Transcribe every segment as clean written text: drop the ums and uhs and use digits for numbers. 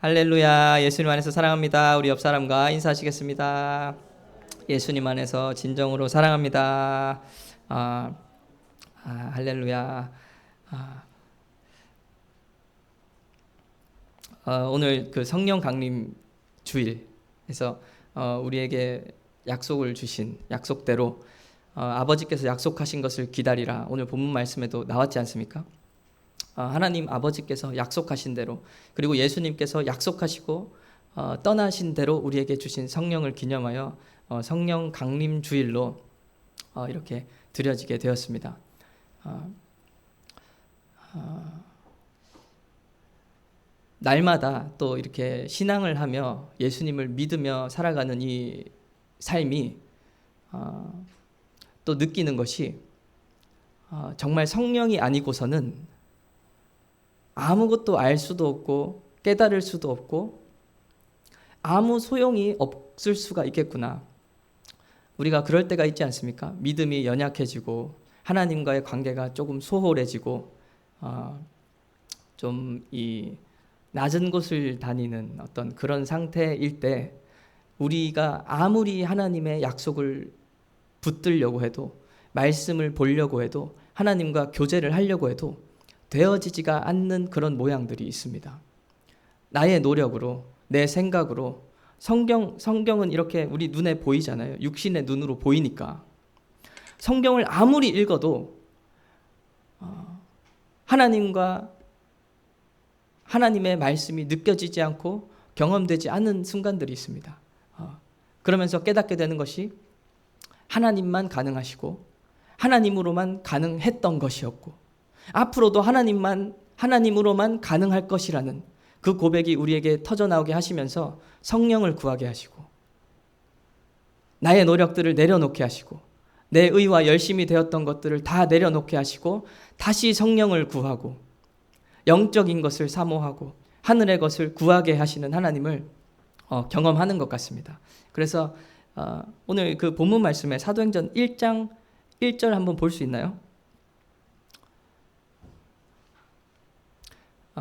할렐루야. 예수님 안에서 사랑합니다. 우리 옆 사람과 인사하시겠습니다. 예수님 안에서 진정으로 사랑합니다. 할렐루야. 아, 오늘 그 성령 강림 주일에서 우리에게 약속을 주신 약속대로 아버지께서 약속하신 것을 기다리라. 오늘 본문 말씀에도 나왔지 않습니까? 하나님 아버지께서 약속하신 대로, 그리고 예수님께서 약속하시고 떠나신 대로 우리에게 주신 성령을 기념하여 성령 강림 주일로 이렇게 드려지게 되었습니다. 날마다 또 이렇게 신앙을 하며 예수님을 믿으며 살아가는 이 삶이 또 느끼는 것이 정말 성령이 아니고서는 아무것도 알 수도 없고 깨달을 수도 없고 아무 소용이 없을 수가 있겠구나. 우리가 그럴 때가 있지 않습니까? 믿음이 연약해지고 하나님과의 관계가 조금 소홀해지고 좀 이 낮은 곳을 다니는 어떤 그런 상태일 때 우리가 아무리 하나님의 약속을 붙들려고 해도, 말씀을 보려고 해도, 하나님과 교제를 하려고 해도 되어지지가 않는 그런 모양들이 있습니다. 나의 노력으로, 내 생각으로, 성경은 이렇게 우리 눈에 보이잖아요. 육신의 눈으로 보이니까. 성경을 아무리 읽어도 하나님의 말씀이 느껴지지 않고 경험되지 않는 순간들이 있습니다. 그러면서 깨닫게 되는 것이 하나님만 가능하시고 하나님으로만 가능했던 것이었고 앞으로도 하나님으로만 가능할 것이라는 그 고백이 우리에게 터져나오게 하시면서 성령을 구하게 하시고 나의 노력들을 내려놓게 하시고 내 의와 열심이 되었던 것들을 다 내려놓게 하시고 다시 성령을 구하고 영적인 것을 사모하고 하늘의 것을 구하게 하시는 하나님을 경험하는 것 같습니다. 그래서 오늘 그 본문 말씀에 사도행전 1장 1절 한번 볼 수 있나요?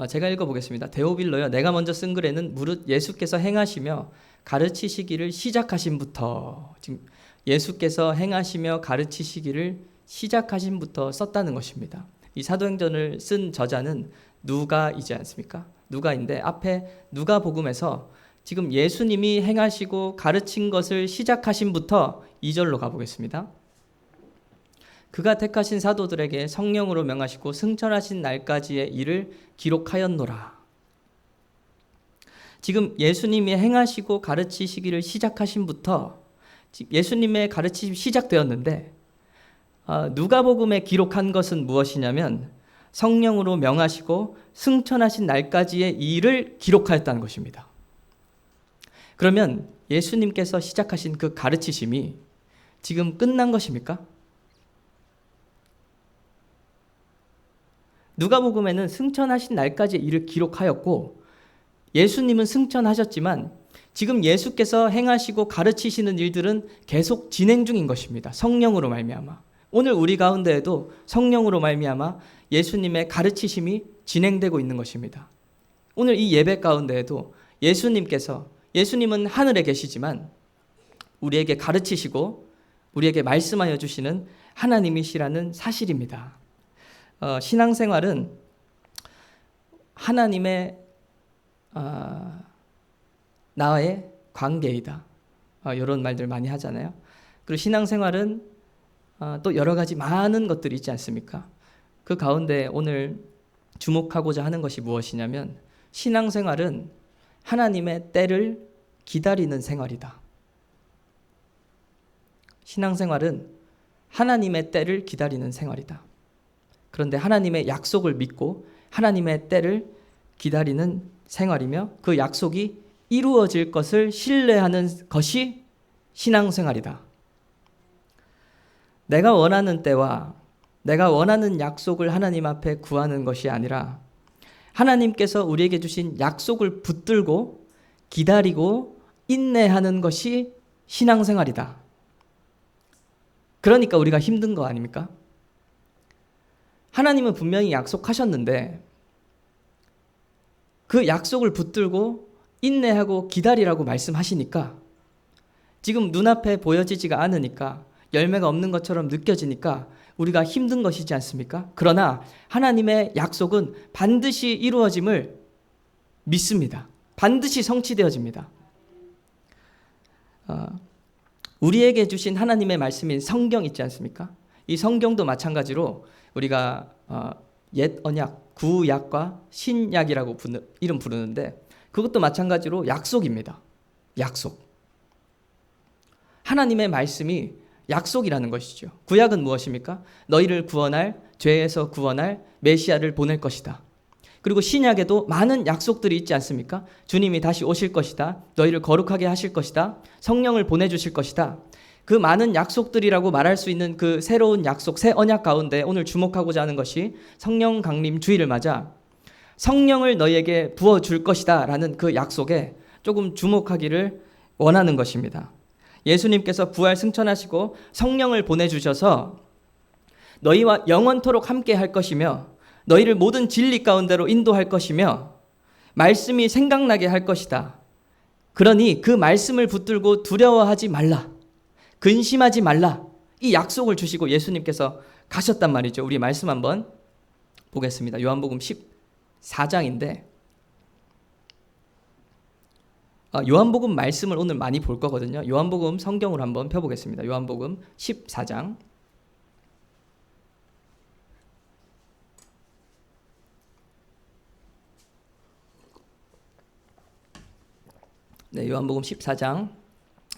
제가 읽어보겠습니다. 데오빌로여, 내가 먼저 쓴 글에는 무릇 예수께서 행하시며 가르치시기를 시작하신부터, 지금 예수께서 행하시며 가르치시기를 시작하신부터 썼다는 것입니다. 이 사도행전을 쓴 저자는 누가이지 않습니까? 누가인데 앞에 누가복음에서 지금 예수님이 행하시고 가르친 것을 시작하신부터 2절로 가보겠습니다. 그가 택하신 사도들에게 성령으로 명하시고 승천하신 날까지의 일을 기록하였노라. 지금 예수님이 행하시고 가르치시기를 시작하신부터 예수님의 가르치심이 시작되었는데 누가복음에 기록한 것은 무엇이냐면 성령으로 명하시고 승천하신 날까지의 일을 기록하였다는 것입니다. 그러면 예수님께서 시작하신 그 가르치심이 지금 끝난 것입니까? 누가복음에는 승천하신 날까지의 일을 기록하였고 예수님은 승천하셨지만 지금 예수께서 행하시고 가르치시는 일들은 계속 진행 중인 것입니다. 성령으로 말미암아. 오늘 우리 가운데에도 성령으로 말미암아 예수님의 가르치심이 진행되고 있는 것입니다. 오늘 이 예배 가운데에도 예수님은 하늘에 계시지만 우리에게 가르치시고 우리에게 말씀하여 주시는 하나님이시라는 사실입니다. 신앙생활은 하나님의 나와의 관계이다. 이런 말들 많이 하잖아요. 그리고 신앙생활은 또 여러 가지 많은 것들이 있지 않습니까? 그 가운데 오늘 주목하고자 하는 것이 무엇이냐면 신앙생활은 하나님의 때를 기다리는 생활이다. 신앙생활은 하나님의 때를 기다리는 생활이다. 그런데 하나님의 약속을 믿고 하나님의 때를 기다리는 생활이며 그 약속이 이루어질 것을 신뢰하는 것이 신앙생활이다. 내가 원하는 때와 내가 원하는 약속을 하나님 앞에 구하는 것이 아니라 하나님께서 우리에게 주신 약속을 붙들고 기다리고 인내하는 것이 신앙생활이다. 그러니까 우리가 힘든 거 아닙니까? 하나님은 분명히 약속하셨는데 그 약속을 붙들고 인내하고 기다리라고 말씀하시니까 지금 눈앞에 보여지지가 않으니까 열매가 없는 것처럼 느껴지니까 우리가 힘든 것이지 않습니까? 그러나 하나님의 약속은 반드시 이루어짐을 믿습니다. 반드시 성취되어집니다. 우리에게 주신 하나님의 말씀인 성경 있지 않습니까? 이 성경도 마찬가지로 우리가 옛 언약, 구약과 신약이라고 이름 부르는데 그것도 마찬가지로 약속입니다. 약속. 하나님의 말씀이 약속이라는 것이죠. 구약은 무엇입니까? 너희를 구원할, 죄에서 구원할 메시아를 보낼 것이다. 그리고 신약에도 많은 약속들이 있지 않습니까? 주님이 다시 오실 것이다. 너희를 거룩하게 하실 것이다. 성령을 보내주실 것이다. 그 많은 약속들이라고 말할 수 있는 그 새로운 약속, 새 언약 가운데 오늘 주목하고자 하는 것이 성령 강림 주일을 맞아 성령을 너희에게 부어줄 것이다 라는 그 약속에 조금 주목하기를 원하는 것입니다. 예수님께서 부활 승천하시고 성령을 보내주셔서 너희와 영원토록 함께 할 것이며 너희를 모든 진리 가운데로 인도할 것이며 말씀이 생각나게 할 것이다. 그러니 그 말씀을 붙들고 두려워하지 말라. 근심하지 말라. 이 약속을 주시고 예수님께서 가셨단 말이죠. 우리 말씀 한번 보겠습니다. 요한복음 14장인데 요한복음 말씀을 오늘 많이 볼 거거든요. 요한복음 성경으로 한번 펴보겠습니다. 요한복음 14장. 네, 요한복음 14장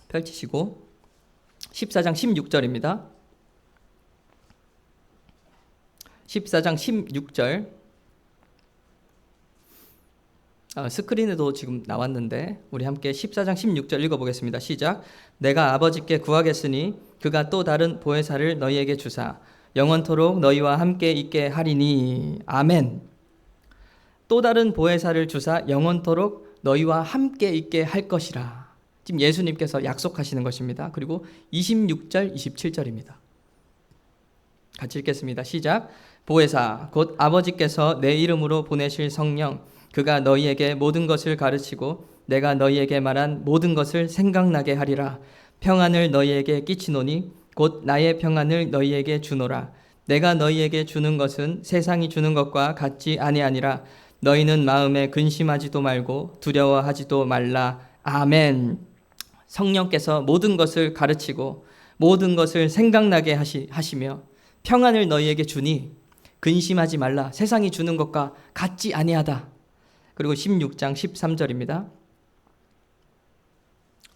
펼치시고 14장 16절입니다. 14장 16절. 스크린에도 지금 나왔는데 우리 함께 14장 16절 읽어보겠습니다. 시작. 내가 아버지께 구하겠으니 그가 또 다른 보혜사를 너희에게 주사 영원토록 너희와 함께 있게 하리니. 아멘. 또 다른 보혜사를 주사 영원토록 너희와 함께 있게 할 것이라. 지금 예수님께서 약속하시는 것입니다. 그리고 26절, 27절입니다. 같이 읽겠습니다. 시작. 보혜사 곧 아버지께서 내 이름으로 보내실 성령 그가 너희에게 모든 것을 가르치고 내가 너희에게 말한 모든 것을 생각나게 하리라. 평안을 너희에게 끼치노니 곧 나의 평안을 너희에게 주노라. 내가 너희에게 주는 것은 세상이 주는 것과 같지 아니하니라. 너희는 마음에 근심하지도 말고 두려워하지도 말라. 아멘. 성령께서 모든 것을 가르치고 모든 것을 생각나게 하시며 평안을 너희에게 주니 근심하지 말라. 세상이 주는 것과 같지 아니하다. 그리고 16장 13절입니다.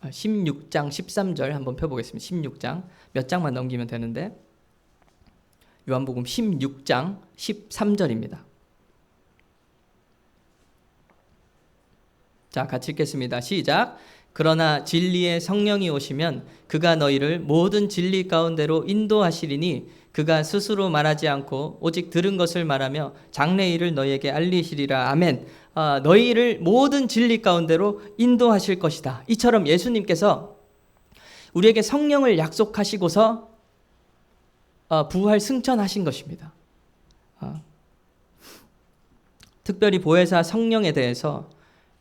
16장 13절 한번 펴보겠습니다. 16장 몇 장만 넘기면 되는데 요한복음 16장 13절입니다. 자, 같이 읽겠습니다. 시작. 그러나 진리의 성령이 오시면 그가 너희를 모든 진리 가운데로 인도하시리니 그가 스스로 말하지 않고 오직 들은 것을 말하며 장래일을 너희에게 알리시리라. 아멘. 너희를 모든 진리 가운데로 인도하실 것이다. 이처럼 예수님께서 우리에게 성령을 약속하시고서 부활 승천하신 것입니다. 특별히 보혜사 성령에 대해서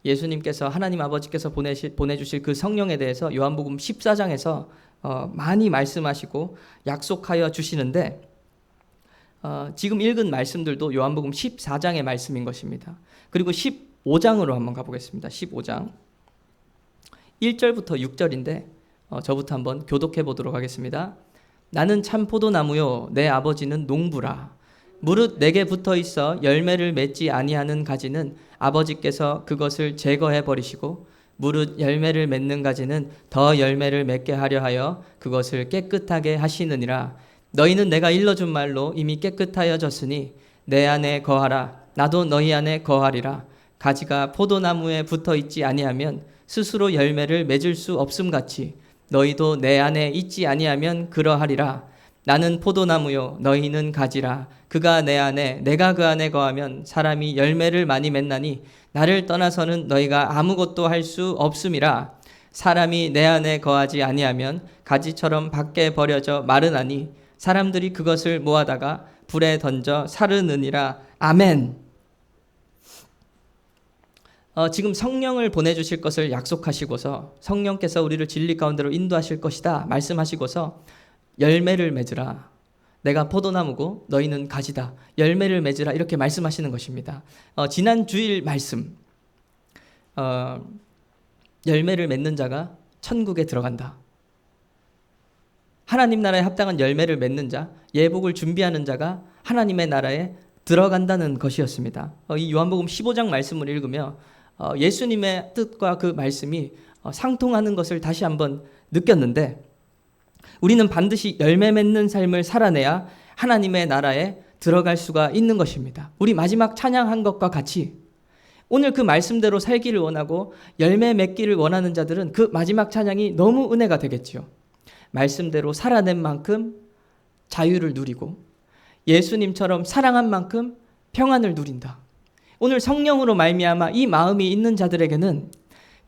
예수님께서 하나님 아버지께서 보내주실 그 성령에 대해서 요한복음 14장에서 많이 말씀하시고 약속하여 주시는데 지금 읽은 말씀들도 요한복음 14장의 말씀인 것입니다. 그리고 15장으로 한번 가보겠습니다. 15장 1절부터 6절인데 저부터 한번 교독해 보도록 하겠습니다. 나는 참 포도나무요 내 아버지는 농부라. 무릇 내게 붙어 있어 열매를 맺지 아니하는 가지는 아버지께서 그것을 제거해 버리시고 무릇 열매를 맺는 가지는 더 열매를 맺게 하려 하여 그것을 깨끗하게 하시느니라. 너희는 내가 일러준 말로 이미 깨끗하여졌으니 내 안에 거하라. 나도 너희 안에 거하리라. 가지가 포도나무에 붙어 있지 아니하면 스스로 열매를 맺을 수 없음같이 너희도 내 안에 있지 아니하면 그러하리라. 나는 포도나무요 너희는 가지라. 그가 내 안에 내가 그 안에 거하면 사람이 열매를 많이 맺나니 나를 떠나서는 너희가 아무것도 할 수 없음이라. 사람이 내 안에 거하지 아니하면 가지처럼 밖에 버려져 마르나니 사람들이 그것을 모아다가 불에 던져 사르느니라. 아멘. 지금 성령을 보내주실 것을 약속하시고서 성령께서 우리를 진리 가운데로 인도하실 것이다 말씀하시고서 열매를 맺으라. 내가 포도나무고 너희는 가지다. 열매를 맺으라 이렇게 말씀하시는 것입니다. 지난 주일 말씀 열매를 맺는 자가 천국에 들어간다. 하나님 나라에 합당한 열매를 맺는 자, 예복을 준비하는 자가 하나님의 나라에 들어간다는 것이었습니다. 이 요한복음 15장 말씀을 읽으며 예수님의 뜻과 그 말씀이 상통하는 것을 다시 한번 느꼈는데 우리는 반드시 열매 맺는 삶을 살아내야 하나님의 나라에 들어갈 수가 있는 것입니다. 우리 마지막 찬양한 것과 같이 오늘 그 말씀대로 살기를 원하고 열매 맺기를 원하는 자들은 그 마지막 찬양이 너무 은혜가 되겠지요. 말씀대로 살아낸 만큼 자유를 누리고 예수님처럼 사랑한 만큼 평안을 누린다. 오늘 성령으로 말미암아 이 마음이 있는 자들에게는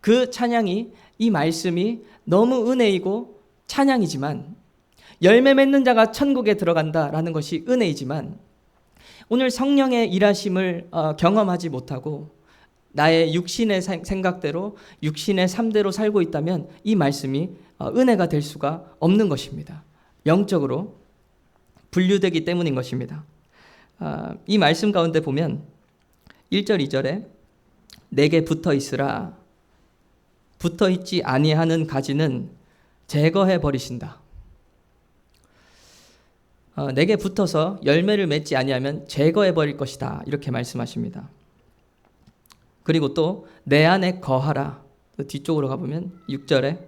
그 찬양이 이 말씀이 너무 은혜이고 찬양이지만 열매 맺는 자가 천국에 들어간다라는 것이 은혜이지만 오늘 성령의 일하심을 경험하지 못하고 나의 육신의 생각대로 육신의 삶대로 살고 있다면 이 말씀이 은혜가 될 수가 없는 것입니다. 영적으로 분류되기 때문인 것입니다. 이 말씀 가운데 보면 1절 2절에 내게 붙어 있으라. 붙어 있지 아니하는 가지는 제거해 버리신다. 내게 붙어서 열매를 맺지 아니하면 제거해 버릴 것이다. 이렇게 말씀하십니다. 그리고 또 내 안에 거하라. 뒤쪽으로 가보면 6절에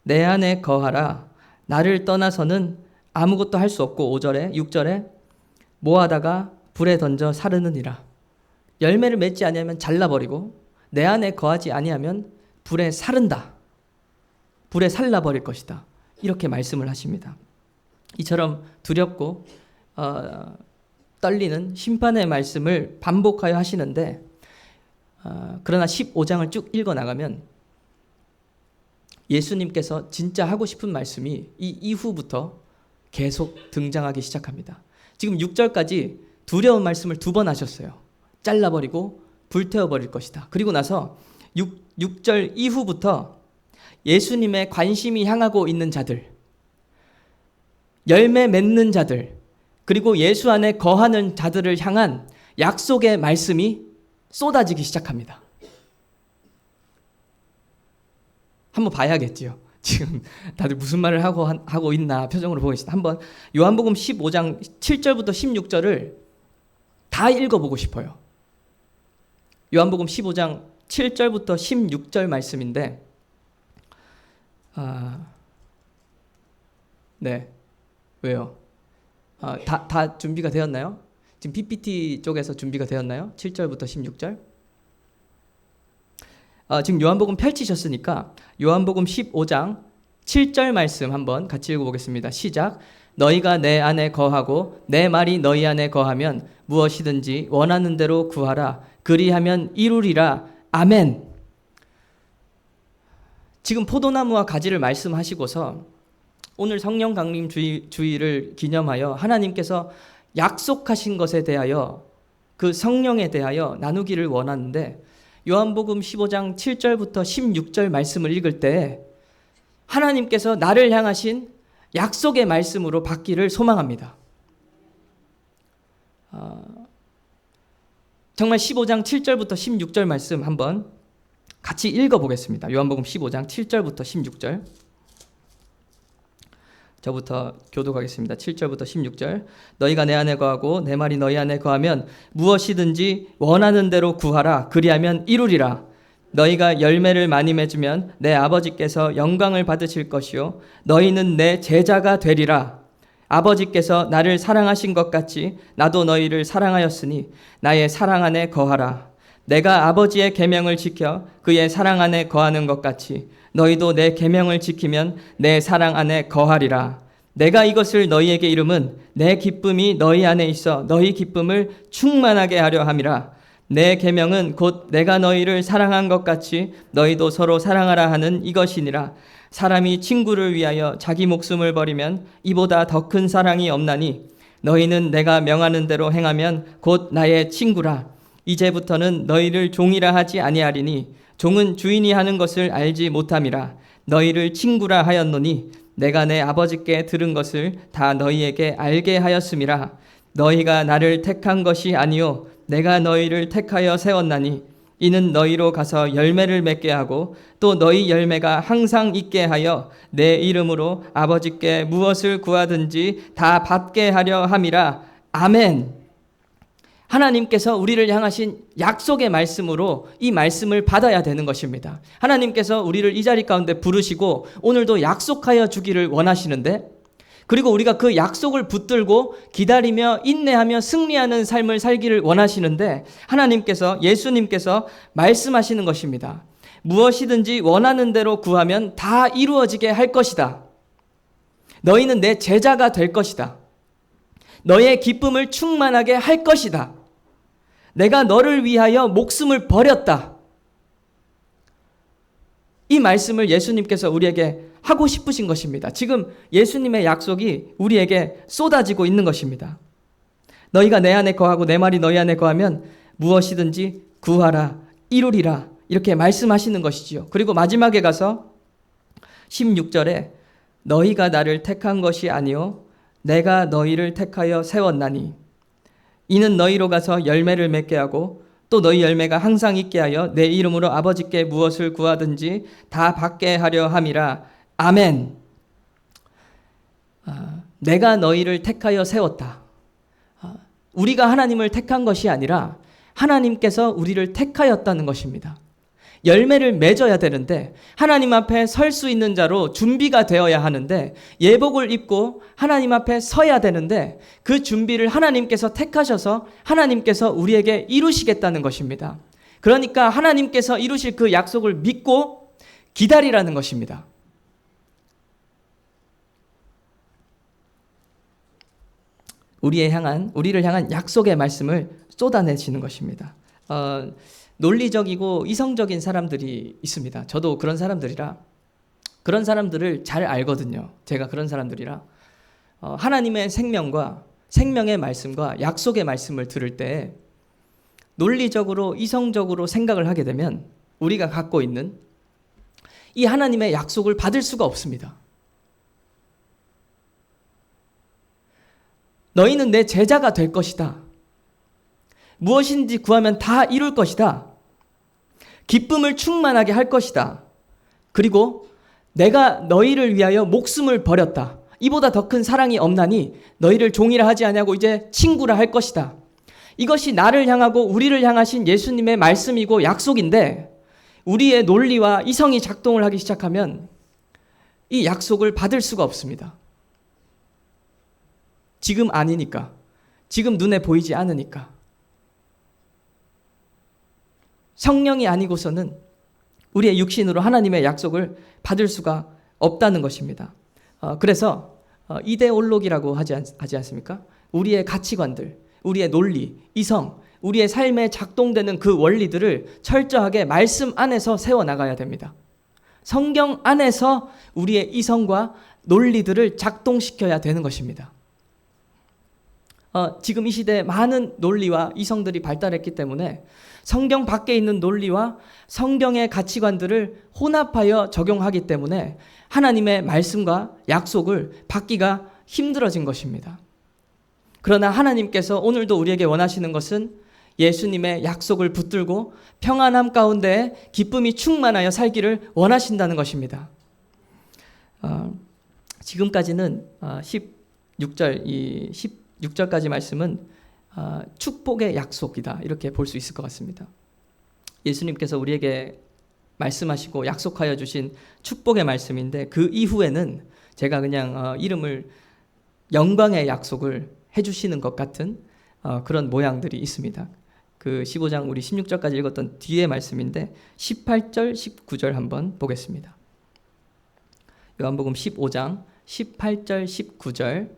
내 안에 거하라. 나를 떠나서는 아무것도 할 수 없고 5절에 6절에 모아다가 불에 던져 사르느니라. 열매를 맺지 아니하면 잘라버리고 내 안에 거하지 아니하면 불에 사른다. 불에 살라버릴 것이다. 이렇게 말씀을 하십니다. 이처럼 두렵고 떨리는 심판의 말씀을 반복하여 하시는데 그러나 15장을 쭉 읽어나가면 예수님께서 진짜 하고 싶은 말씀이 이 이후부터 계속 등장하기 시작합니다. 지금 6절까지 두려운 말씀을 2번 하셨어요. 잘라버리고 불태워버릴 것이다. 그리고 나서 6절 이후부터 예수님의 관심이 향하고 있는 자들, 열매 맺는 자들, 그리고 예수 안에 거하는 자들을 향한 약속의 말씀이 쏟아지기 시작합니다. 한번 봐야겠지요. 지금 다들 무슨 말을 하고 있나 표정으로 보고 있습니다. 한번 요한복음 15장 7절부터 16절을 다 읽어보고 싶어요. 요한복음 15장 7절부터 16절 말씀인데 네. 왜요? 다 준비가 되었나요? 지금 PPT 쪽에서 준비가 되었나요? 7절부터 16절? 지금 요한복음 펼치셨으니까 요한복음 15장 7절 말씀 한번 같이 읽어보겠습니다. 시작. 너희가 내 안에 거하고 내 말이 너희 안에 거하면 무엇이든지 원하는 대로 구하라. 그리하면 이루리라. 아멘. 지금 포도나무와 가지를 말씀하시고서 오늘 성령 강림 주일을 기념하여 하나님께서 약속하신 것에 대하여 그 성령에 대하여 나누기를 원하는데 요한복음 15장 7절부터 16절 말씀을 읽을 때 하나님께서 나를 향하신 약속의 말씀으로 받기를 소망합니다. 정말 15장 7절부터 16절 말씀 한번 같이 읽어보겠습니다. 요한복음 15장 7절부터 16절. 저부터 교독하겠습니다. 7절부터 16절. 너희가 내 안에 거하고 내 말이 너희 안에 거하면 무엇이든지 원하는 대로 구하라. 그리하면 이루리라. 너희가 열매를 많이 맺으면 내 아버지께서 영광을 받으실 것이요 너희는 내 제자가 되리라. 아버지께서 나를 사랑하신 것 같이 나도 너희를 사랑하였으니 나의 사랑 안에 거하라. 내가 아버지의 계명을 지켜 그의 사랑 안에 거하는 것 같이 너희도 내 계명을 지키면 내 사랑 안에 거하리라. 내가 이것을 너희에게 이름은 내 기쁨이 너희 안에 있어 너희 기쁨을 충만하게 하려 함이라. 내 계명은 곧 내가 너희를 사랑한 것 같이 너희도 서로 사랑하라 하는 이것이니라. 사람이 친구를 위하여 자기 목숨을 버리면 이보다 더 큰 사랑이 없나니 너희는 내가 명하는 대로 행하면 곧 나의 친구라. 이제부터는 너희를 종이라 하지 아니하리니 종은 주인이 하는 것을 알지 못함이라. 너희를 친구라 하였노니 내가 내 아버지께 들은 것을 다 너희에게 알게 하였음이라. 너희가 나를 택한 것이 아니요 내가 너희를 택하여 세웠나니 이는 너희로 가서 열매를 맺게 하고 또 너희 열매가 항상 있게 하여 내 이름으로 아버지께 무엇을 구하든지 다 받게 하려 함이라. 아멘. 하나님께서 우리를 향하신 약속의 말씀으로 이 말씀을 받아야 되는 것입니다. 하나님께서 우리를 이 자리 가운데 부르시고 오늘도 약속하여 주기를 원하시는데, 그리고 우리가 그 약속을 붙들고 기다리며 인내하며 승리하는 삶을 살기를 원하시는데, 하나님께서, 예수님께서 말씀하시는 것입니다. 무엇이든지 원하는 대로 구하면 다 이루어지게 할 것이다. 너희는 내 제자가 될 것이다. 너의 기쁨을 충만하게 할 것이다. 내가 너를 위하여 목숨을 버렸다. 이 말씀을 예수님께서 우리에게 하고 싶으신 것입니다. 지금 예수님의 약속이 우리에게 쏟아지고 있는 것입니다. 너희가 내 안에 거하고 내 말이 너희 안에 거하면 무엇이든지 구하라 이루리라, 이렇게 말씀하시는 것이지요. 그리고 마지막에 가서 16절에 너희가 나를 택한 것이 아니요 내가 너희를 택하여 세웠나니 이는 너희로 가서 열매를 맺게 하고 또 너희 열매가 항상 있게 하여 내 이름으로 아버지께 무엇을 구하든지 다 받게 하려 함이라. 아멘. 내가 너희를 택하여 세웠다. 우리가 하나님을 택한 것이 아니라 하나님께서 우리를 택하였다는 것입니다. 열매를 맺어야 되는데, 하나님 앞에 설 수 있는 자로 준비가 되어야 하는데, 예복을 입고 하나님 앞에 서야 되는데, 그 준비를 하나님께서 택하셔서 하나님께서 우리에게 이루시겠다는 것입니다. 그러니까 하나님께서 이루실 그 약속을 믿고 기다리라는 것입니다. 우리를 향한 약속의 말씀을 쏟아내시는 것입니다. 논리적이고 이성적인 사람들이 있습니다. 저도 그런 사람들이라, 그런 사람들을 잘 알거든요. 제가 그런 사람들이라 하나님의 생명과 생명의 말씀과 약속의 말씀을 들을 때 논리적으로 이성적으로 생각을 하게 되면 우리가 갖고 있는 이 하나님의 약속을 받을 수가 없습니다. 너희는 내 제자가 될 것이다. 무엇인지 구하면 다 이룰 것이다. 기쁨을 충만하게 할 것이다. 그리고 내가 너희를 위하여 목숨을 버렸다. 이보다 더 큰 사랑이 없나니 너희를 종이라 하지 아니하고 이제 친구라 할 것이다. 이것이 나를 향하고 우리를 향하신 예수님의 말씀이고 약속인데, 우리의 논리와 이성이 작동을 하기 시작하면 이 약속을 받을 수가 없습니다. 지금 아니니까, 지금 눈에 보이지 않으니까. 성령이 아니고서는 우리의 육신으로 하나님의 약속을 받을 수가 없다는 것입니다. 그래서 이데올로기라고 하지 않습니까? 우리의 가치관들, 우리의 논리, 이성, 우리의 삶에 작동되는 그 원리들을 철저하게 말씀 안에서 세워나가야 됩니다. 성경 안에서 우리의 이성과 논리들을 작동시켜야 되는 것입니다. 지금 이 시대에 많은 논리와 이성들이 발달했기 때문에 성경 밖에 있는 논리와 성경의 가치관들을 혼합하여 적용하기 때문에 하나님의 말씀과 약속을 받기가 힘들어진 것입니다. 그러나 하나님께서 오늘도 우리에게 원하시는 것은 예수님의 약속을 붙들고 평안함 가운데 기쁨이 충만하여 살기를 원하신다는 것입니다. 지금까지는 16절까지 말씀은 축복의 약속이다, 이렇게 볼 수 있을 것 같습니다. 예수님께서 우리에게 말씀하시고 약속하여 주신 축복의 말씀인데, 그 이후에는 제가 그냥 이름을 영광의 약속을 해주시는 것 같은 그런 모양들이 있습니다. 그 15장 우리 16절까지 읽었던 뒤의 말씀인데 18절 19절 한번 보겠습니다. 요한복음 15장 18절 19절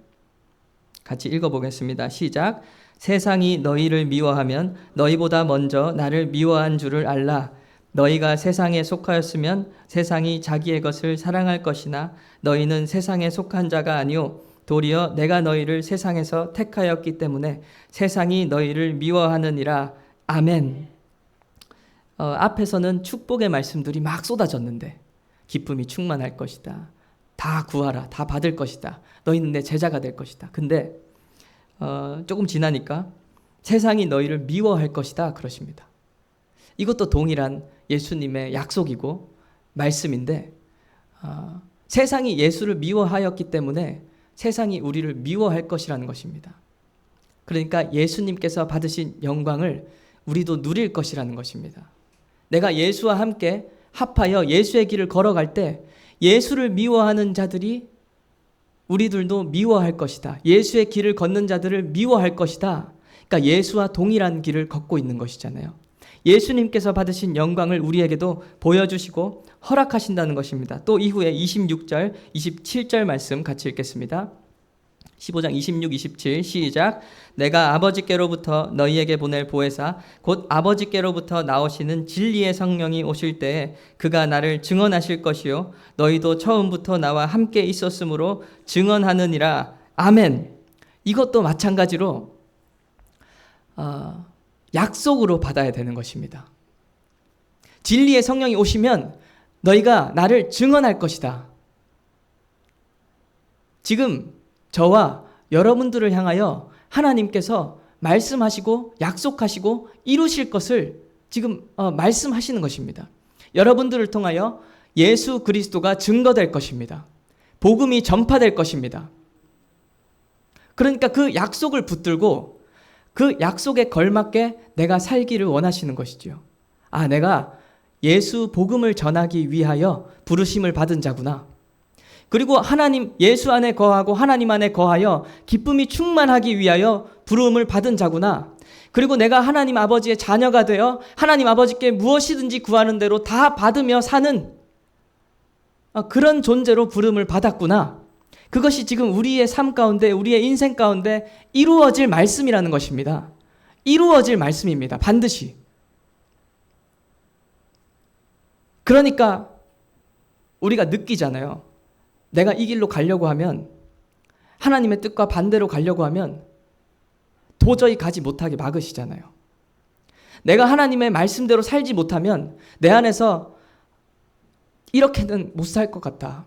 같이 읽어보겠습니다. 시작. 세상이 너희를 미워하면 너희보다 먼저 나를 미워한 줄을 알라. 너희가 세상에 속하였으면 세상이 자기의 것을 사랑할 것이나 너희는 세상에 속한 자가 아니오 도리어 내가 너희를 세상에서 택하였기 때문에 세상이 너희를 미워하느니라. 아멘. 앞에서는 축복의 말씀들이 막 쏟아졌는데 기쁨이 충만할 것이다. 다 구하라. 다 받을 것이다. 너희는 내 제자가 될 것이다. 근데 조금 지나니까 세상이 너희를 미워할 것이다 그러십니다. 이것도 동일한 예수님의 약속이고 말씀인데 세상이 예수를 미워하였기 때문에 세상이 우리를 미워할 것이라는 것입니다. 그러니까 예수님께서 받으신 영광을 우리도 누릴 것이라는 것입니다. 내가 예수와 함께 합하여 예수의 길을 걸어갈 때 예수를 미워하는 자들이 우리들도 미워할 것이다. 예수의 길을 걷는 자들을 미워할 것이다. 그러니까 예수와 동일한 길을 걷고 있는 것이잖아요. 예수님께서 받으신 영광을 우리에게도 보여주시고 허락하신다는 것입니다. 또 이후에 26절, 27절 말씀 같이 읽겠습니다. 15장 26, 27 시작. 내가 아버지께로부터 너희에게 보낼 보혜사 곧 아버지께로부터 나오시는 진리의 성령이 오실 때에 그가 나를 증언하실 것이요 너희도 처음부터 나와 함께 있었으므로 증언하느니라. 아멘. 이것도 마찬가지로 약속으로 받아야 되는 것입니다. 진리의 성령이 오시면 너희가 나를 증언할 것이다. 지금 저와 여러분들을 향하여 하나님께서 말씀하시고 약속하시고 이루실 것을 지금 말씀하시는 것입니다. 여러분들을 통하여 예수 그리스도가 증거될 것입니다. 복음이 전파될 것입니다. 그러니까 그 약속을 붙들고 그 약속에 걸맞게 내가 살기를 원하시는 것이지요. 내가 예수 복음을 전하기 위하여 부르심을 받은 자구나. 그리고 하나님 예수 안에 거하고 하나님 안에 거하여 기쁨이 충만하기 위하여 부름을 받은 자구나. 그리고 내가 하나님 아버지의 자녀가 되어 하나님 아버지께 무엇이든지 구하는 대로 다 받으며 사는 그런 존재로 부름을 받았구나. 그것이 지금 우리의 삶 가운데 우리의 인생 가운데 이루어질 말씀이라는 것입니다. 이루어질 말씀입니다. 반드시. 그러니까 우리가 느끼잖아요. 내가 이 길로 가려고 하면 하나님의 뜻과 반대로 가려고 하면 도저히 가지 못하게 막으시잖아요. 내가 하나님의 말씀대로 살지 못하면 내 안에서 이렇게는 못 살 것 같다.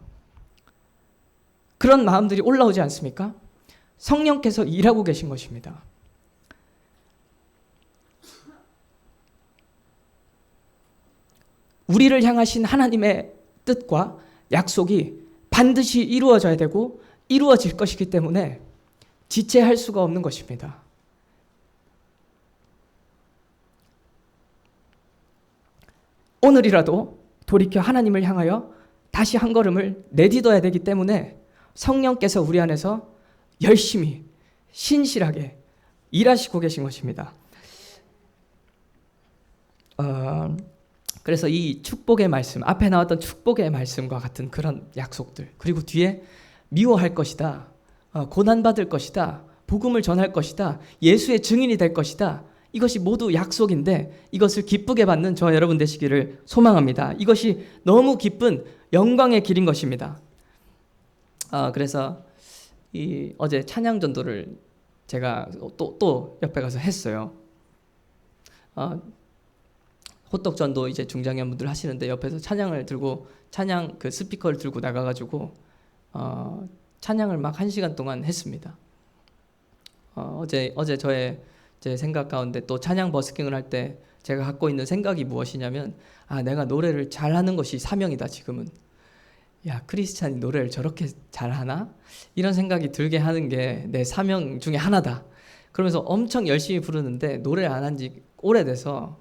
그런 마음들이 올라오지 않습니까? 성령께서 일하고 계신 것입니다. 우리를 향하신 하나님의 뜻과 약속이 반드시 이루어져야 되고 이루어질 것이기 때문에 지체할 수가 없는 것입니다. 오늘이라도 돌이켜 하나님을 향하여 다시 한 걸음을 내딛어야 되기 때문에 성령께서 우리 안에서 열심히 신실하게 일하시고 계신 것입니다. 그래서 이 축복의 말씀, 앞에 나왔던 축복의 말씀과 같은 그런 약속들, 그리고 뒤에 미워할 것이다, 고난받을 것이다, 복음을 전할 것이다, 예수의 증인이 될 것이다, 이것이 모두 약속인데 이것을 기쁘게 받는 저와 여러분 되시기를 소망합니다. 이것이 너무 기쁜 영광의 길인 것입니다. 그래서 어제 찬양 전도를 제가 또 옆에 가서 했어요. 호떡 전도 이제 중장년분들 하시는데 옆에서 찬양을 들고 찬양 그 스피커를 들고 나가가지고 찬양을 막 1시간 동안 했습니다. 어제 제 생각 가운데 또 찬양 버스킹을 할 때 제가 갖고 있는 생각이 무엇이냐면 내가 노래를 잘하는 것이 사명이다. 지금은 크리스찬이 노래를 저렇게 잘하나? 이런 생각이 들게 하는 게 내 사명 중에 하나다. 그러면서 엄청 열심히 부르는데 노래를 안 한 지 오래돼서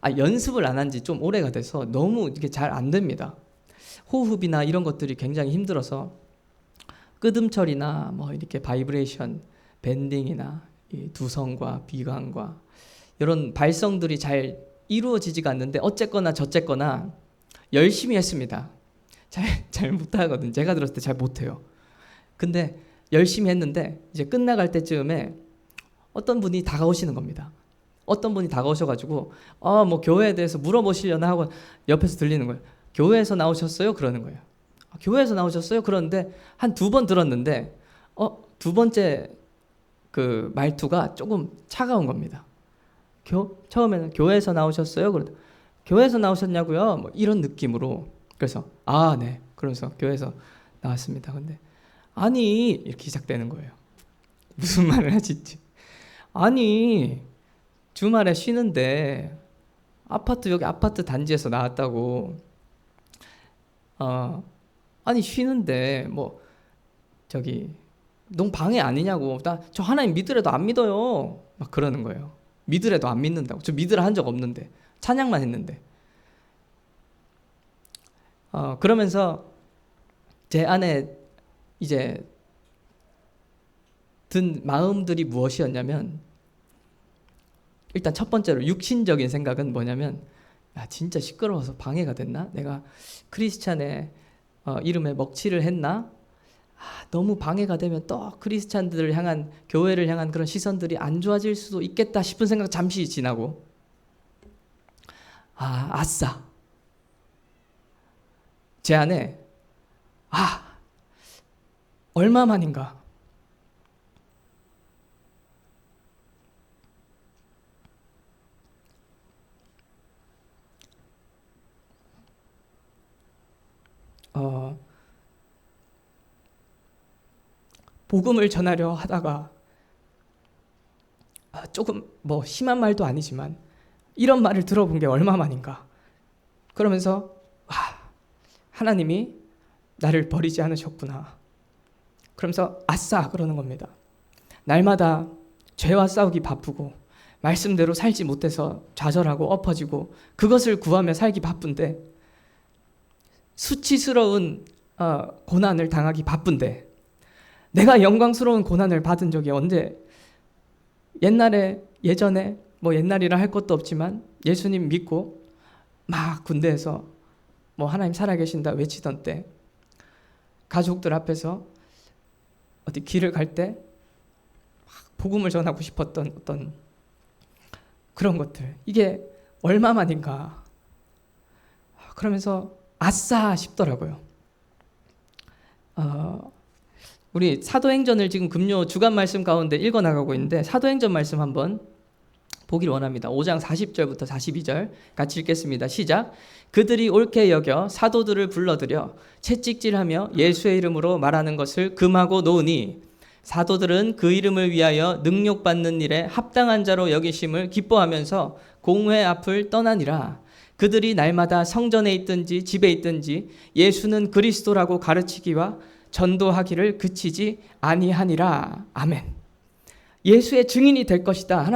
연습을 안 한 지 좀 오래가 돼서 너무 이게 잘 안 됩니다. 호흡이나 이런 것들이 굉장히 힘들어서 끄듬처리나 뭐 이렇게 바이브레이션, 밴딩이나 이 두성과 비강과 이런 발성들이 잘 이루어지지가 않는데 어쨌거나 저쨌거나 열심히 했습니다. 잘 못하거든요. 제가 들었을 때 잘 못해요. 근데 열심히 했는데 이제 끝나갈 때쯤에 어떤 분이 다가오시는 겁니다. 어떤 분이 다가오셔가지고 뭐 교회에 대해서 물어보시려나 하고 옆에서 들리는 거예요. 교회에서 나오셨어요? 그러는 거예요. 교회에서 나오셨어요? 그러는데 한 2번 들었는데 두 번째 그 말투가 조금 차가운 겁니다. 처음에는 교회에서 나오셨어요? 그러다 교회에서 나오셨냐고요? 뭐 이런 느낌으로. 그래서 네. 그러면서 교회에서 나왔습니다. 근데 아니 이렇게 시작되는 거예요. 무슨 말을 하실지. 아니 주말에 쉬는데 여기 아파트 단지에서 나왔다고. 아니 쉬는데 뭐 저기 넌 방해 아니냐고. 저 하나님 믿으래도 안 믿어요. 막 그러는 거예요. 믿으래도 안 믿는다고. 저 믿으라 한 적 없는데 찬양만 했는데. 그러면서 제 안에 이제 든 마음들이 무엇이었냐면, 일단 첫 번째로 육신적인 생각은 뭐냐면, 야 진짜 시끄러워서 방해가 됐나? 내가 크리스찬의 이름에 먹칠을 했나? 너무 방해가 되면 또 크리스찬들을 향한, 교회를 향한 그런 시선들이 안 좋아질 수도 있겠다 싶은 생각 잠시 지나고, 아싸, 제 안에 얼마만인가 복음을 전하려 하다가 조금 뭐 심한 말도 아니지만 이런 말을 들어본 게 얼마만인가. 그러면서 하나님이 나를 버리지 않으셨구나. 그러면서 아싸 그러는 겁니다. 날마다 죄와 싸우기 바쁘고 말씀대로 살지 못해서 좌절하고 엎어지고 그것을 구하며 살기 바쁜데, 수치스러운 고난을 당하기 바쁜데, 내가 영광스러운 고난을 받은 적이 언제, 예전에 뭐 옛날이라 할 것도 없지만 예수님 믿고 막 군대에서 뭐 하나님 살아계신다 외치던 때, 가족들 앞에서 어디 길을 갈 때 복음을 전하고 싶었던 어떤 그런 것들, 이게 얼마만인가. 그러면서 아싸 싶더라고요. 우리 사도행전을 지금 금요 주간 말씀 가운데 읽어나가고 있는데, 사도행전 말씀 한번 보기를 원합니다. 5장 40절부터 42절 같이 읽겠습니다. 시작. 그들이 옳게 여겨 사도들을 불러들여 채찍질하며 예수의 이름으로 말하는 것을 금하고 놓으니, 사도들은 그 이름을 위하여 능욕받는 일에 합당한 자로 여기심을 기뻐하면서 공회 앞을 떠나니라. 그들이 날마다 성전에 있든지 집에 있든지 예수는 그리스도라고 가르치기와 전도하기를 그치지 아니하니라. 아멘. 예수의 증인이 될 것이다.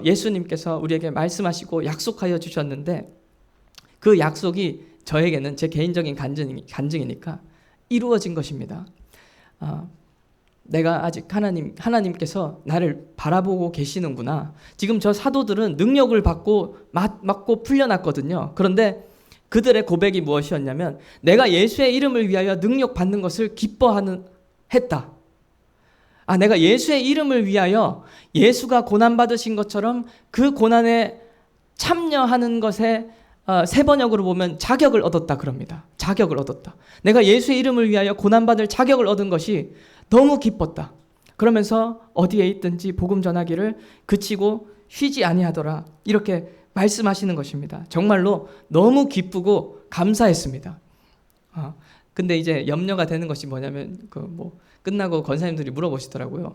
예수님께서 우리에게 말씀하시고 약속하여 주셨는데, 그 약속이 저에게는 제 개인적인 간증이니까 이루어진 것입니다. 내가 아직 하나님께서 나를 바라보고 계시는구나. 지금 저 사도들은 능력을 받고 맞고 풀려났거든요. 그런데 그들의 고백이 무엇이었냐면, 내가 예수의 이름을 위하여 능력 받는 것을 했다. 내가 예수의 이름을 위하여 예수가 고난받으신 것처럼 그 고난에 참여하는 것에 세번역으로 보면 자격을 얻었다 그럽니다. 자격을 얻었다. 내가 예수의 이름을 위하여 고난받을 자격을 얻은 것이 너무 기뻤다. 그러면서 어디에 있든지 복음 전하기를 그치고 쉬지 아니하더라. 이렇게 말씀하시는 것입니다. 정말로 너무 기쁘고 감사했습니다. 근데 이제 염려가 되는 것이 뭐냐면, 끝나고 권사님들이 물어보시더라고요.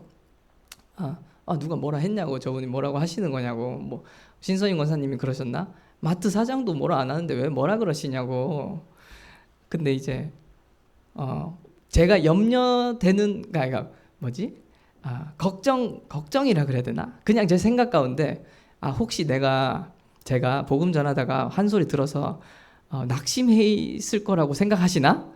누가 뭐라 했냐고, 저분이 뭐라고 하시는 거냐고. 신선임 권사님이 그러셨나? 마트 사장도 뭐라 안 하는데 왜 뭐라 그러시냐고. 근데 이제 제가 염려되는, 그러니까 걱정이라 그래야 되나? 그냥 제 생각 가운데 혹시 제가 복음 전하다가 한 소리 들어서 낙심해 있을 거라고 생각하시나?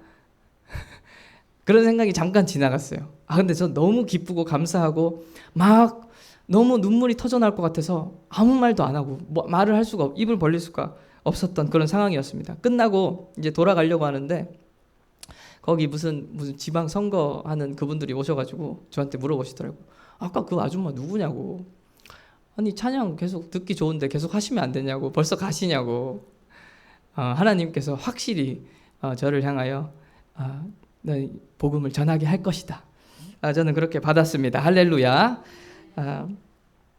그런 생각이 잠깐 지나갔어요. 근데 저 너무 기쁘고 감사하고 막 너무 눈물이 터져 나올 것 같아서 아무 말도 안 하고 말을 할 수가 입을 벌릴 수가 없었던 그런 상황이었습니다. 끝나고 이제 돌아가려고 하는데, 거기 무슨 지방 선거하는 그분들이 오셔가지고 저한테 물어보시더라고요. 아까 그 아줌마 누구냐고. 아니 찬양 계속 듣기 좋은데 계속 하시면 안 되냐고. 벌써 가시냐고. 하나님께서 확실히 저를 향하여 너 복음을 전하게 할 것이다. 저는 그렇게 받았습니다. 할렐루야.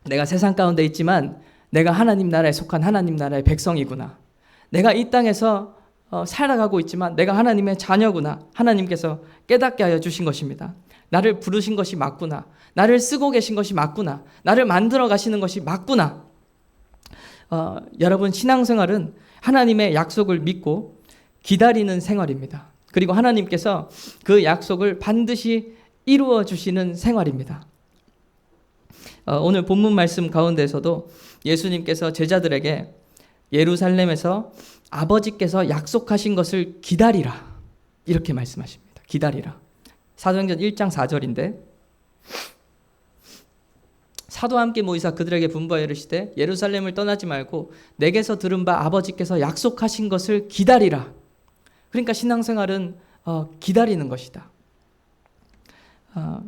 내가 세상 가운데 있지만 내가 하나님 나라에 속한 하나님 나라의 백성이구나. 내가 이 땅에서 살아가고 있지만 내가 하나님의 자녀구나. 하나님께서 깨닫게 하여 주신 것입니다. 나를 부르신 것이 맞구나. 나를 쓰고 계신 것이 맞구나. 나를 만들어 가시는 것이 맞구나. 여러분, 신앙생활은 하나님의 약속을 믿고 기다리는 생활입니다. 그리고 하나님께서 그 약속을 반드시 이루어 주시는 생활입니다. 오늘 본문 말씀 가운데서도 예수님께서 제자들에게 예루살렘에서 아버지께서 약속하신 것을 기다리라, 이렇게 말씀하십니다. 기다리라. 사도행전 1장 4절인데, 사도와 함께 모이사 그들에게 분부하여 이르시되 예루살렘을 떠나지 말고 내게서 들은 바 아버지께서 약속하신 것을 기다리라. 그러니까 신앙생활은 기다리는 것이다.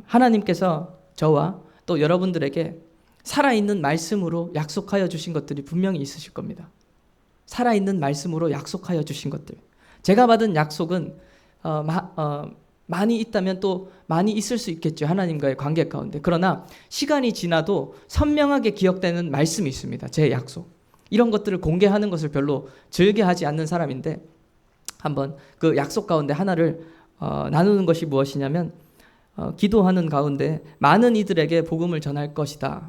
하나님께서 저와 또 여러분들에게 살아있는 말씀으로 약속하여 주신 것들이 분명히 있으실 겁니다. 살아있는 말씀으로 약속하여 주신 것들. 제가 받은 약속은 많이 있다면 또 많이 있을 수 있겠죠. 하나님과의 관계 가운데. 그러나 시간이 지나도 선명하게 기억되는 말씀이 있습니다. 제 약속. 이런 것들을 공개하는 것을 별로 즐겨하지 않는 사람인데, 한번 그 약속 가운데 하나를 나누는 것이 무엇이냐면, 기도하는 가운데 많은 이들에게 복음을 전할 것이다,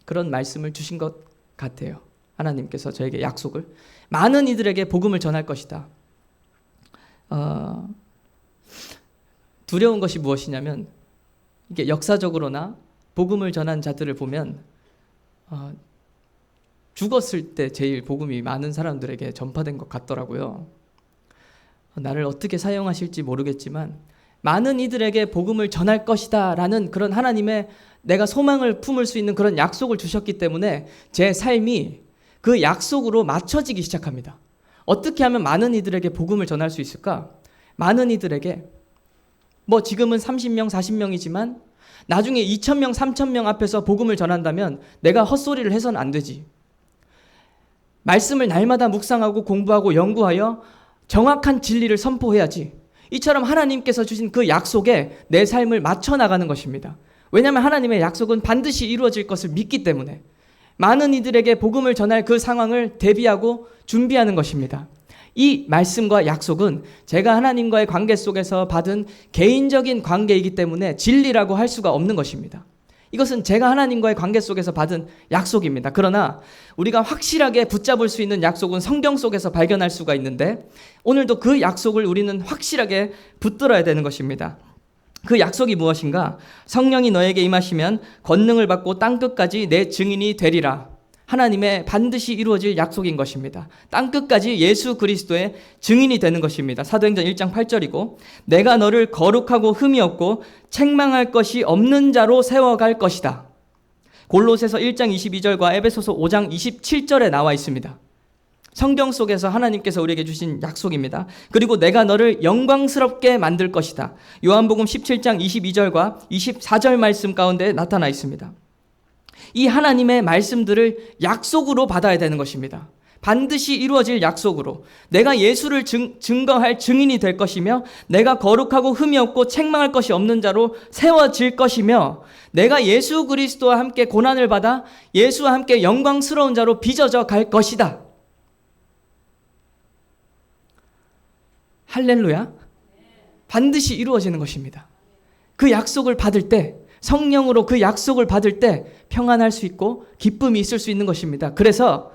그런 말씀을 주신 것 같아요. 하나님께서 저에게 약속을, 많은 이들에게 복음을 전할 것이다. 두려운 것이 무엇이냐면, 이게 역사적으로나 복음을 전한 자들을 보면 죽었을 때 제일 복음이 많은 사람들에게 전파된 것 같더라고요. 나를 어떻게 사용하실지 모르겠지만 많은 이들에게 복음을 전할 것이다 라는 그런 하나님의, 내가 소망을 품을 수 있는 그런 약속을 주셨기 때문에 제 삶이 그 약속으로 맞춰지기 시작합니다. 어떻게 하면 많은 이들에게 복음을 전할 수 있을까? 많은 이들에게, 지금은 30명, 40명이지만 나중에 2,000명, 3,000명 앞에서 복음을 전한다면 내가 헛소리를 해서는 안 되지. 말씀을 날마다 묵상하고 공부하고 연구하여 정확한 진리를 선포해야지. 이처럼 하나님께서 주신 그 약속에 내 삶을 맞춰 나가는 것입니다. 왜냐하면 하나님의 약속은 반드시 이루어질 것을 믿기 때문에 많은 이들에게 복음을 전할 그 상황을 대비하고 준비하는 것입니다. 이 말씀과 약속은 제가 하나님과의 관계 속에서 받은 개인적인 관계이기 때문에 진리라고 할 수가 없는 것입니다. 이것은 제가 하나님과의 관계 속에서 받은 약속입니다. 그러나 우리가 확실하게 붙잡을 수 있는 약속은 성경 속에서 발견할 수가 있는데, 오늘도 그 약속을 우리는 확실하게 붙들어야 되는 것입니다. 그 약속이 무엇인가? 성령이 너에게 임하시면 권능을 받고 땅끝까지 내 증인이 되리라. 하나님의 반드시 이루어질 약속인 것입니다. 땅끝까지 예수 그리스도의 증인이 되는 것입니다. 사도행전 1장 8절이고, 내가 너를 거룩하고 흠이 없고 책망할 것이 없는 자로 세워갈 것이다. 골로새서 1장 22절과 에베소서 5장 27절에 나와 있습니다. 성경 속에서 하나님께서 우리에게 주신 약속입니다. 그리고 내가 너를 영광스럽게 만들 것이다. 요한복음 17장 22절과 24절 말씀 가운데 나타나 있습니다. 이 하나님의 말씀들을 약속으로 받아야 되는 것입니다. 반드시 이루어질 약속으로. 내가 예수를 증거할 증인이 될 것이며, 내가 거룩하고 흠이 없고 책망할 것이 없는 자로 세워질 것이며, 내가 예수 그리스도와 함께 고난을 받아 예수와 함께 영광스러운 자로 빚어져 갈 것이다. 할렐루야. 반드시 이루어지는 것입니다. 그 약속을 받을 때, 성령으로 그 약속을 받을 때 평안할 수 있고 기쁨이 있을 수 있는 것입니다. 그래서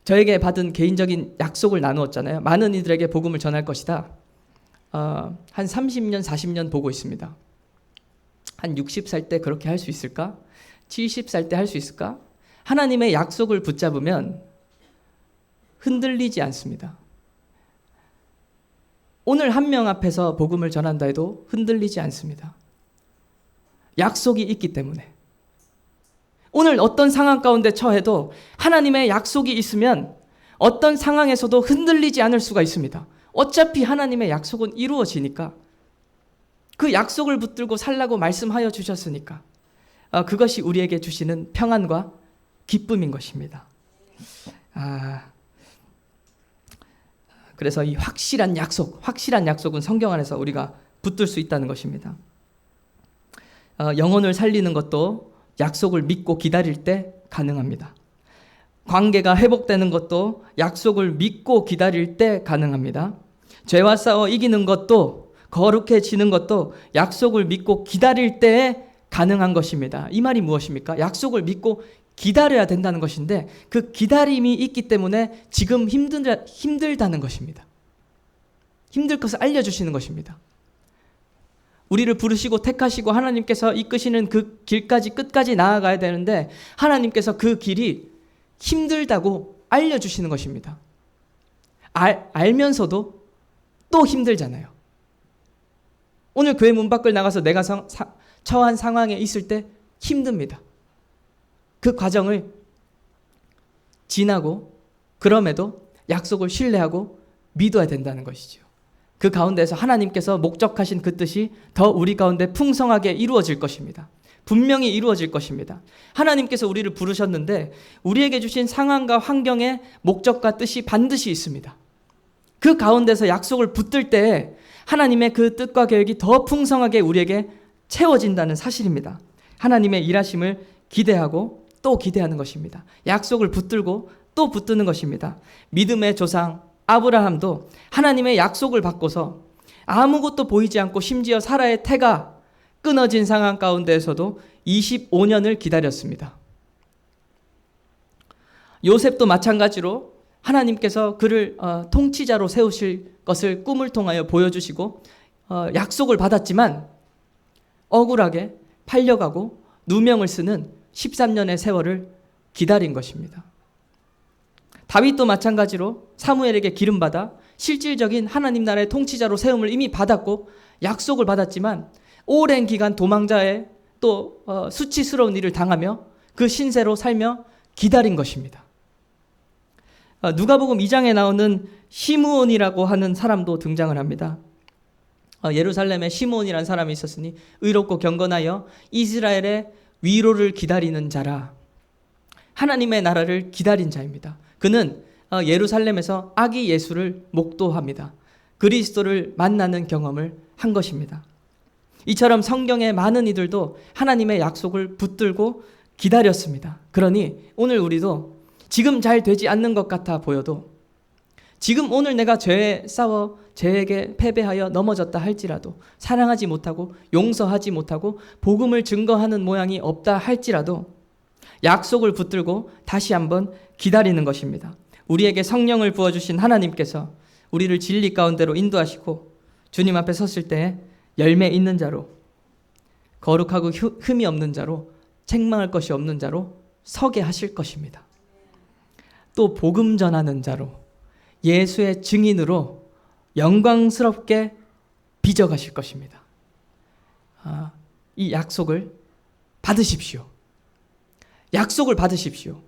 저에게 받은 개인적인 약속을 나누었잖아요. 많은 이들에게 복음을 전할 것이다. 한 30년, 40년 보고 있습니다. 한 60살 때 그렇게 할 수 있을까? 70살 때 할 수 있을까? 하나님의 약속을 붙잡으면 흔들리지 않습니다. 오늘 한 명 앞에서 복음을 전한다 해도 흔들리지 않습니다. 약속이 있기 때문에. 오늘 어떤 상황 가운데 처해도 하나님의 약속이 있으면 어떤 상황에서도 흔들리지 않을 수가 있습니다. 어차피 하나님의 약속은 이루어지니까, 그 약속을 붙들고 살라고 말씀하여 주셨으니까, 그것이 우리에게 주시는 평안과 기쁨인 것입니다. 그래서 이 확실한 약속은 성경 안에서 우리가 붙들 수 있다는 것입니다. 영혼을 살리는 것도 약속을 믿고 기다릴 때 가능합니다. 관계가 회복되는 것도 약속을 믿고 기다릴 때 가능합니다. 죄와 싸워 이기는 것도, 거룩해지는 것도 약속을 믿고 기다릴 때에 가능한 것입니다. 이 말이 무엇입니까? 약속을 믿고 기다려야 된다는 것인데, 그 기다림이 있기 때문에 지금 힘들다는 것입니다. 힘들 것을 알려주시는 것입니다. 우리를 부르시고 택하시고 하나님께서 이끄시는 그 길까지 끝까지 나아가야 되는데, 하나님께서 그 길이 힘들다고 알려주시는 것입니다. 알면서도 또 힘들잖아요. 오늘 교회 문 밖을 나가서 내가 처한 상황에 있을 때 힘듭니다. 그 과정을 지나고 그럼에도 약속을 신뢰하고 믿어야 된다는 것이죠. 그 가운데서 하나님께서 목적하신 그 뜻이 더 우리 가운데 풍성하게 이루어질 것입니다. 분명히 이루어질 것입니다. 하나님께서 우리를 부르셨는데 우리에게 주신 상황과 환경에 목적과 뜻이 반드시 있습니다. 그 가운데서 약속을 붙들 때 하나님의 그 뜻과 계획이 더 풍성하게 우리에게 채워진다는 사실입니다. 하나님의 일하심을 기대하고 또 기대하는 것입니다. 약속을 붙들고 또 붙드는 것입니다. 믿음의 조상 아브라함도 하나님의 약속을 받고서 아무것도 보이지 않고 심지어 사라의 태가 끊어진 상황 가운데에서도 25년을 기다렸습니다. 요셉도 마찬가지로 하나님께서 그를 통치자로 세우실 것을 꿈을 통하여 보여주시고 약속을 받았지만 억울하게 팔려가고 누명을 쓰는 13년의 세월을 기다린 것입니다. 다윗도 마찬가지로 사무엘에게 기름받아 실질적인 하나님 나라의 통치자로 세움을 이미 받았고 약속을 받았지만 오랜 기간 도망자의 또 수치스러운 일을 당하며 그 신세로 살며 기다린 것입니다. 누가복음 2장에 나오는 시므온이라고 하는 사람도 등장을 합니다. 예루살렘에 시므온이라는 사람이 있었으니 의롭고 경건하여 이스라엘의 위로를 기다리는 자라. 하나님의 나라를 기다린 자입니다. 그는 예루살렘에서 아기 예수를 목도합니다. 그리스도를 만나는 경험을 한 것입니다. 이처럼 성경의 많은 이들도 하나님의 약속을 붙들고 기다렸습니다. 그러니 오늘 우리도 지금 잘 되지 않는 것 같아 보여도, 지금 오늘 내가 죄에 싸워 죄에게 패배하여 넘어졌다 할지라도, 사랑하지 못하고 용서하지 못하고 복음을 증거하는 모양이 없다 할지라도 약속을 붙들고 다시 한번 기다리는 것입니다. 우리에게 성령을 부어주신 하나님께서 우리를 진리 가운데로 인도하시고 주님 앞에 섰을 때 열매 있는 자로, 거룩하고 흠이 없는 자로, 책망할 것이 없는 자로 서게 하실 것입니다. 또 복음 전하는 자로, 예수의 증인으로 영광스럽게 빚어가실 것입니다. 이 약속을 받으십시오. 약속을 받으십시오.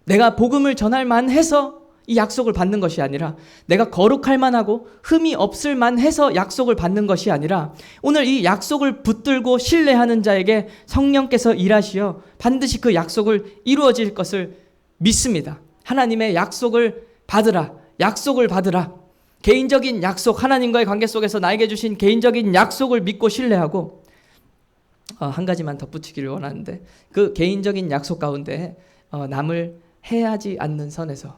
내가 복음을 전할 만해서 이 약속을 받는 것이 아니라, 내가 거룩할 만하고 흠이 없을 만해서 약속을 받는 것이 아니라, 오늘 이 약속을 붙들고 신뢰하는 자에게 성령께서 일하시어 반드시 그 약속을 이루어질 것을 믿습니다. 하나님의 약속을 받으라. 약속을 받으라. 개인적인 약속, 하나님과의 관계 속에서 나에게 주신 개인적인 약속을 믿고 신뢰하고, 한 가지만 덧붙이기를 원하는데, 그 개인적인 약속 가운데 남을 해하지 않는 선에서,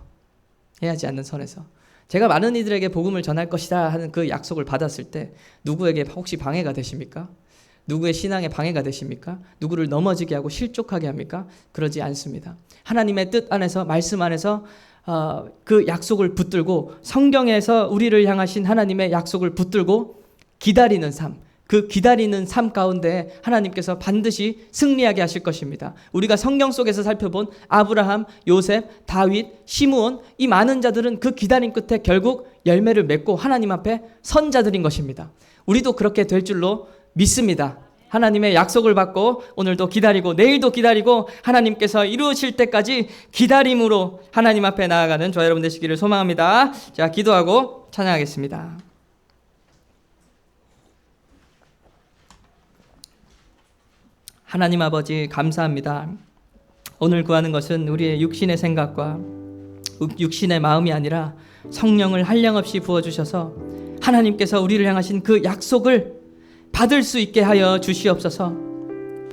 제가 많은 이들에게 복음을 전할 것이다 하는 그 약속을 받았을 때 누구에게 혹시 방해가 되십니까? 누구의 신앙에 방해가 되십니까? 누구를 넘어지게 하고 실족하게 합니까? 그러지 않습니다. 하나님의 뜻 안에서, 말씀 안에서 그 약속을 붙들고, 성경에서 우리를 향하신 하나님의 약속을 붙들고 기다리는 삶, 그 기다리는 삶 가운데 하나님께서 반드시 승리하게 하실 것입니다. 우리가 성경 속에서 살펴본 아브라함, 요셉, 다윗, 시므온, 이 많은 자들은 그 기다림 끝에 결국 열매를 맺고 하나님 앞에 선 자들인 것입니다. 우리도 그렇게 될 줄로 믿습니다. 하나님의 약속을 받고 오늘도 기다리고 내일도 기다리고 하나님께서 이루실 때까지 기다림으로 하나님 앞에 나아가는 저와 여러분 되시기를 소망합니다. 자, 기도하고 찬양하겠습니다. 하나님 아버지, 감사합니다. 오늘 구하는 것은 우리의 육신의 생각과 육신의 마음이 아니라 성령을 한량없이 부어주셔서 하나님께서 우리를 향하신 그 약속을 받을 수 있게 하여 주시옵소서.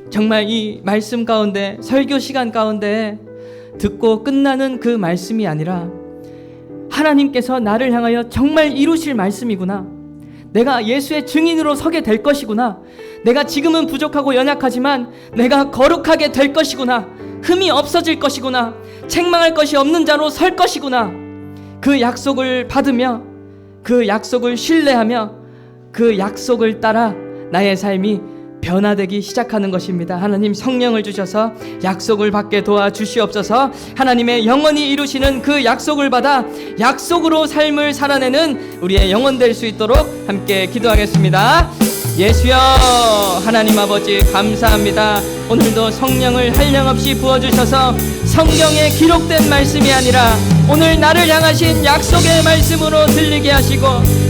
정말 이 말씀 가운데, 설교 시간 가운데 듣고 끝나는 그 말씀이 아니라 하나님께서 나를 향하여 정말 이루실 말씀이구나. 내가 예수의 증인으로 서게 될 것이구나. 내가 지금은 부족하고 연약하지만 내가 거룩하게 될 것이구나. 흠이 없어질 것이구나. 책망할 것이 없는 자로 설 것이구나. 그 약속을 받으며 그 약속을 신뢰하며 그 약속을 따라 나의 삶이 변화되기 시작하는 것입니다. 하나님 성령을 주셔서 약속을 받게 도와주시옵소서. 하나님의 영원히 이루시는 그 약속을 받아 약속으로 삶을 살아내는 우리의 영혼 될 수 있도록 함께 기도하겠습니다. 예수여, 하나님 아버지 감사합니다. 오늘도 성령을 한량없이 부어주셔서 성경에 기록된 말씀이 아니라 오늘 나를 향하신 약속의 말씀으로 들리게 하시고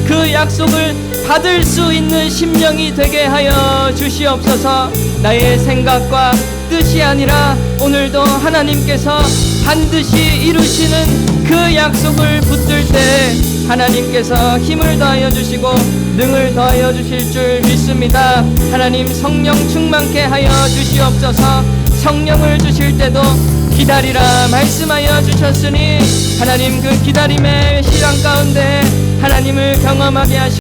그 약속을 받을 수 있는 심령이 되게 하여 주시옵소서. 나의 생각과 뜻이 아니라 오늘도 하나님께서 반드시 이루시는 그 약속을 붙들 때 하나님께서 힘을 더하여 주시고 능을 더하여 주실 줄 믿습니다. 하나님 성령 충만케 하여 주시옵소서. 성령을 주실 때도 기다리라 말씀하여 주셨으니 하나님 그 기다림의 시간 가운데 하나님을 경험하게 하시고